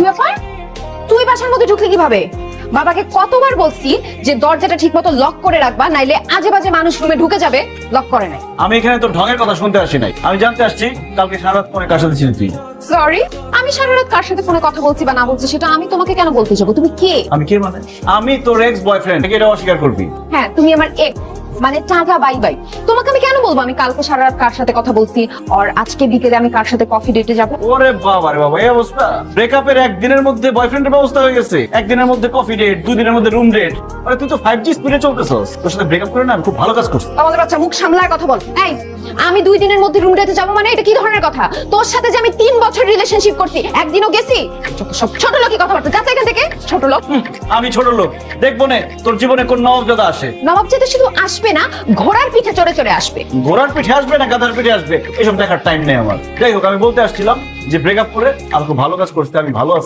ব্যাপার? তুই বাসার মধ্যে ঢুকলি কিভাবে? বাবাকে কতবার বলছি যে দরজাটা ঠিকমতো লক করে রাখবা, নাইলে আজে বাজে মানুষ রুমে ঢুকে যাবে। লক করে নাই। আমি এখানে তোর ঢঙের কথা শুনতে আসি নাই, আমি জানতে আসছি কালকে সারা রাত ফোনে কার সাথে ছিলি তুই। সরি, আমি সারা রাত কার সাথে ফোনে কথা বলছি বা না বলছি সেটা আমি তোমাকে কেন বলতে যাবো? তুমি কে? আমি কে মানে? আমি তোর এক্স বয়ফ্রেন্ড, এটা অস্বীকার করবি? হ্যাঁ, তুমি আমার এক্স, মানে টাটা বাই বাই। তোমাকে আমি কেন বলবো আমি কালকে সারা রাত কার সাথে কথা বলছি আর আজকে বিকেলে আমি কার সাথে কফি ডেটে যাবো? ওরে বাবা রে বাবা, এই অবস্থা! ব্রেকআপের একদিনের মধ্যে বয়ফ্রেন্ডের ব্যবস্থা হয়ে গেছে, একদিনের মধ্যে কফি ডেট, 2 দিনের মধ্যে রুম ডেট। আরে তুই তো 5G স্পিডে চলতেছস। তোর সাথে ব্রেকআপ করে না আমি খুব ভালো কাজ করছি। আমাদের বাচ্চা মুখ সামলায় কথা বল। এই, আমি 2 দিনের মধ্যে রুম ডেটে যাবো মানে এটা কি ধরনের কথা? তোর সাথে যে আমি 3 বছর রিলেশনশিপ করছি, একদিনও গেছি? সব ছোট লোকই কথাবার্তা। যাচ্ছে এখান থেকে, ছোট লোক। আমি ছোট লোক দেখবো না, তোর জীবনে কোন নবাবজাদা আসে? নবাব যেতে শুধু আসবে না, ঘোড়ার পিঠে চড়ে চড়ে আসবে। ঘোড়ার পিঠে আসবে না গাধার পিঠে আসবে, এসব দেখার টাইম নেই আমার। যাই হোক, আমি বলতে আসছিলাম যে ব্রেকআপ করে আমাকে ভালো কাজ করতে আমি ভালো আছি।